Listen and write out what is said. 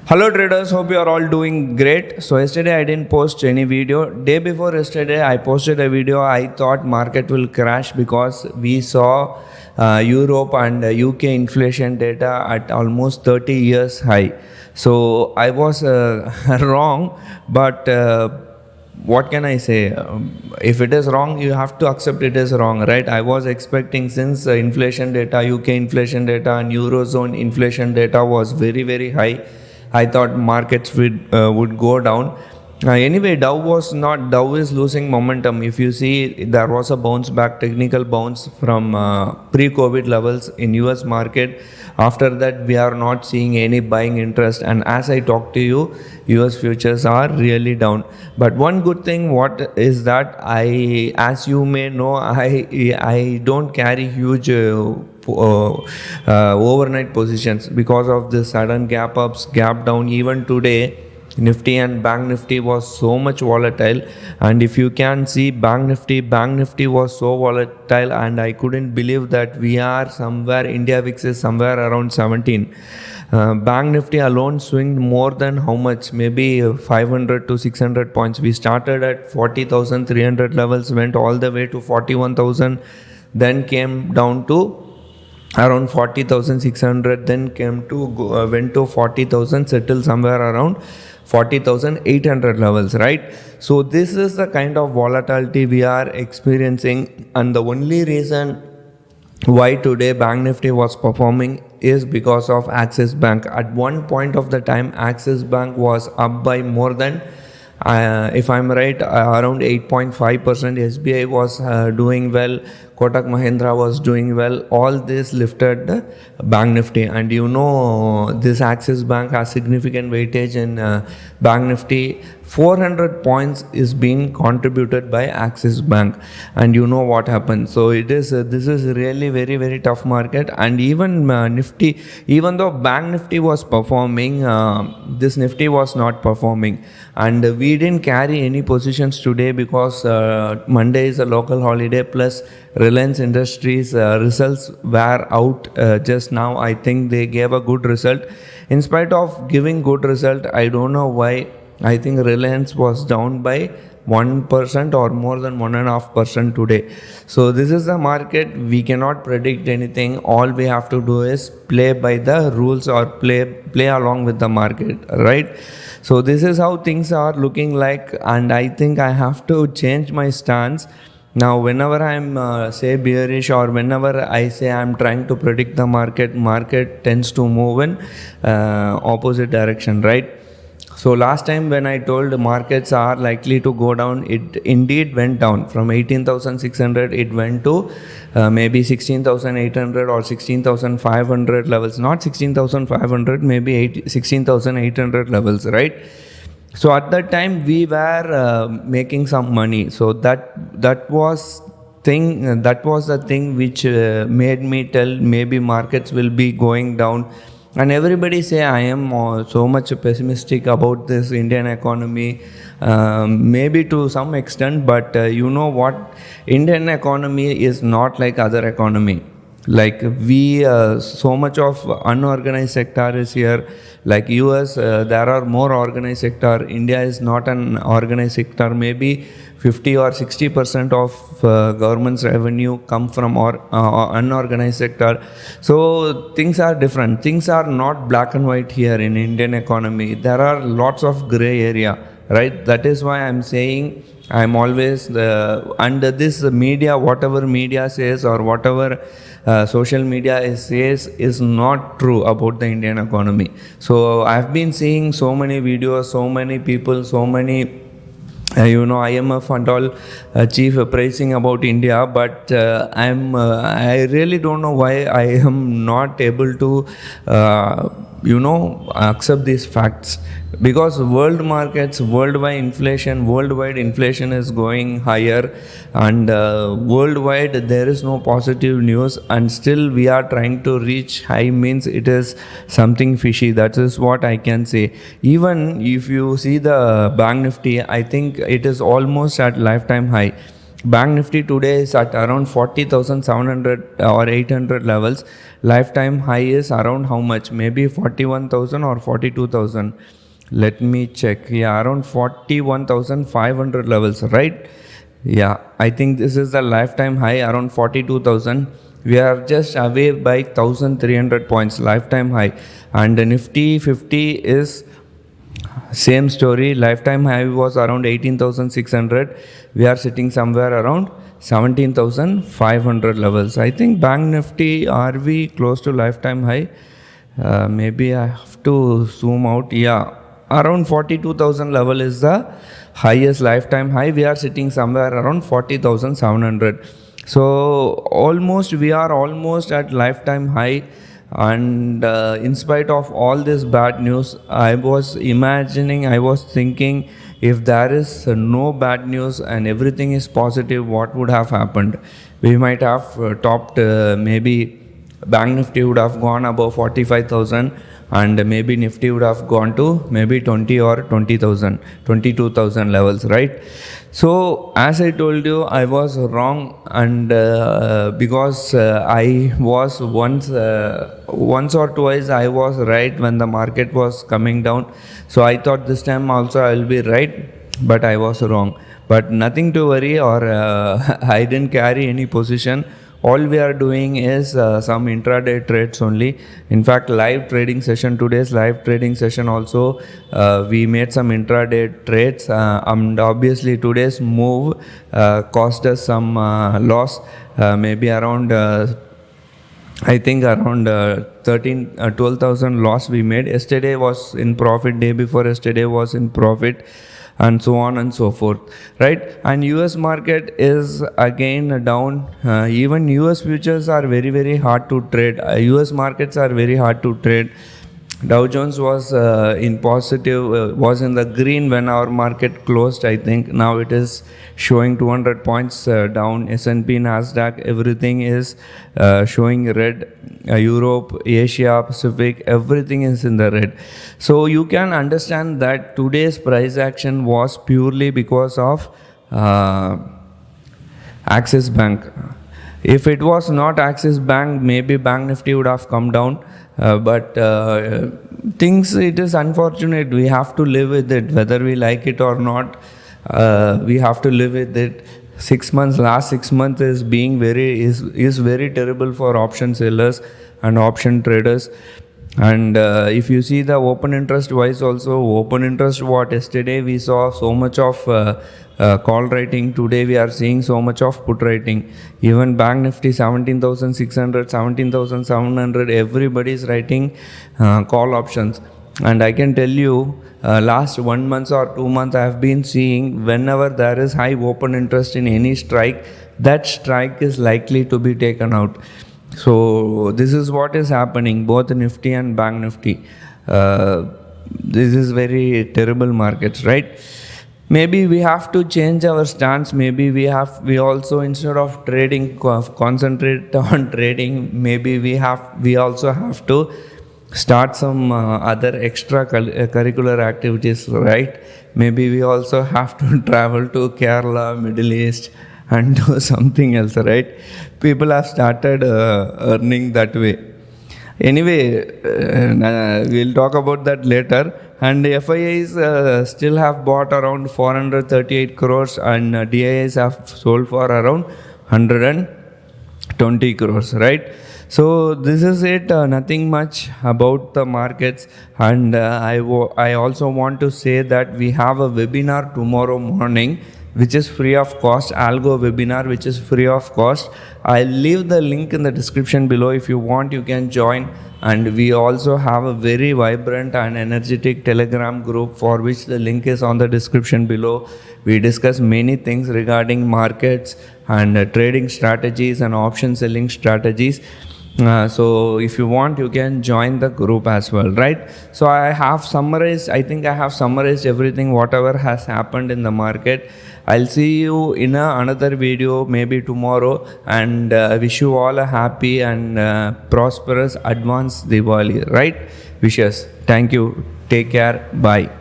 Hello traders, hope you are all doing great. So yesterday I didn't post any video. Day before yesterday I posted a video. I thought market will crash because we saw Europe and UK inflation data at almost 30 years high. So I was wrong, but what can I say? If it is wrong, you have to accept it is wrong, right? I was expecting, since inflation data, UK inflation data and Eurozone inflation data was very, very high, I thought markets would go down. Anyway, Dow is losing momentum. If you see, there was a bounce back, technical bounce from pre-COVID levels in US market. After that, we are not seeing any buying interest, and as I talk to you, US futures are really down. But one good thing, what is that, as you may know, I don't carry huge overnight positions because of the sudden gap ups, gap down. Even today, Nifty and Bank Nifty was so much volatile, and if you can see Bank Nifty was so volatile, and I couldn't believe that we are somewhere, India VIX is somewhere around 17. Bank Nifty alone swinged more than how much? Maybe 500 to 600 points. We started at 40,300 levels, went all the way to 41,000, then came down to around 40,600, then went to 40,000, settled somewhere around 40,800 levels, right? So this is the kind of volatility we are experiencing, and the only reason why today Bank Nifty was performing is because of Axis Bank. At one point of the time, Axis Bank was up by more than if I'm right, around 8.5%. SBI was doing well, Kotak Mahindra was doing well. All this lifted the Bank Nifty, and you know this Axis Bank has significant weightage in Bank Nifty. 400 points is being contributed by Axis Bank, and you know what happened. So this is really very, very tough market. And even Nifty, even though Bank Nifty was performing, this Nifty was not performing, and we didn't carry any positions today because Monday is a local holiday, plus Reliance Industries results were out just now. I think they gave a good result. In spite of giving good result, I don't know why, I think Reliance was down by 1% or more than 1.5% today. So this is the market. We cannot predict anything. All we have to do is play by the rules, or play along with the market, right? So this is how things are looking like, and I think I have to change my stance. Now, whenever I'm say bearish, or whenever I say I'm trying to predict the market tends to move in opposite direction, right? So last time when I told markets are likely to go down, it indeed went down from 18,600. It went to maybe 16,800 or 16,500 levels. Not 16,500, maybe 16,800 levels, right? So at that time we were making some money. So that was the thing which made me tell maybe markets will be going down. And everybody say I am so much pessimistic about this Indian economy, maybe to some extent, but you know what, Indian economy is not like other economy. Like we so much of unorganized sector is here. Like US, there are more organized sector. India is not an organized sector. Maybe 50 or 60% of government's revenue come from unorganized sector. So things are different. Things are not black and white here in Indian economy. There are lots of gray area, right? That is why I'm saying I'm always under this media, whatever media says, or whatever social media says is not true about the Indian economy. So I've been seeing so many videos, so many people, so many IMF and all chief praising about India, but I really don't know why I am not able to accept these facts, because worldwide inflation is going higher, and worldwide there is no positive news, and still we are trying to reach high, means it is something fishy. That is what I can say. Even if you see the Bank Nifty, I think it is almost at lifetime high. Bank Nifty today is at around 40,700 or 800 levels. Lifetime high is around how much? Maybe 41,000 or 42,000. Let me check. Yeah, around 41,500 levels, right? Yeah, I think this is the lifetime high, around 42,000. We are just away by 1,300 points, lifetime high. And the Nifty 50 is same story. Lifetime high was around 18,600. We are sitting somewhere around 17,500 levels. I think Bank Nifty, are we close to lifetime high? Maybe I have to zoom out. Yeah, around 42,000 level is the highest lifetime high. We are sitting somewhere around 40,700. So we are almost at lifetime high. And in spite of all this bad news, I was thinking, if there is no bad news and everything is positive, what would have happened? We might have topped, maybe Bank Nifty would have gone above 45,000, and maybe Nifty would have gone to maybe 20 or 20,000, 22,000 levels, right? So as I told you, I was wrong, and because I was once or twice I was right when the market was coming down. So I thought this time also I will be right, but I was wrong. But nothing to worry, or I didn't carry any position. All we are doing is some intraday trades only. In fact, today's live trading session also, we made some intraday trades, and obviously today's move cost us some loss, maybe around I think around 12,000 loss we made. Yesterday was in profit, day before yesterday was in profit, and so on and so forth, right? And US market is again down. Even US futures are very, very hard to trade. US markets are very hard to trade. Dow Jones was was in the green when our market closed. I think now it is showing 200 points down. S&P, Nasdaq, everything is showing red. Europe, Asia, Pacific, everything is in the red. So you can understand that today's price action was purely because of Axis Bank. If it was not Axis Bank, maybe Bank Nifty would have come down. But it is unfortunate. We have to live with it, whether we like it or not. We have to live with it. Last 6 months is very terrible for option sellers and option traders. And if you see the open interest wise also, yesterday we saw so much of call writing. Today we are seeing so much of put writing. Even Bank Nifty 17,600, 17,700, everybody is writing call options. And I can tell you, last 1 month or 2 months, I have been seeing whenever there is high open interest in any strike, that strike is likely to be taken out. So this is what is happening, both Nifty and Bank Nifty. This is very terrible markets, right? Maybe we have to change our stance. Maybe we also, instead of trading, concentrate on trading. Maybe we also have to start some other extra curricular activities, right? Maybe we also have to travel to Kerala, Middle East, and do something else, right? People have started earning that way. Anyway, we'll talk about that later. And FIIs still have bought around 438 crores, and DIIs have sold for around 120 crores, right? So this is it. Nothing much about the markets. And I also want to say that we have a webinar tomorrow morning, which is free of cost, algo webinar, which is free of cost. I'll leave the link in the description below. If you want, you can join. And we also have a very vibrant and energetic Telegram group, for which the link is on the description below. We discuss many things regarding markets and trading strategies and option selling strategies. So if you want, you can join the group as well, right? So I think I have summarized everything, whatever has happened in the market. I'll see you in another video maybe tomorrow, and wish you all a happy and prosperous advanced Diwali, right? Wishes. Thank you. Take care. Bye.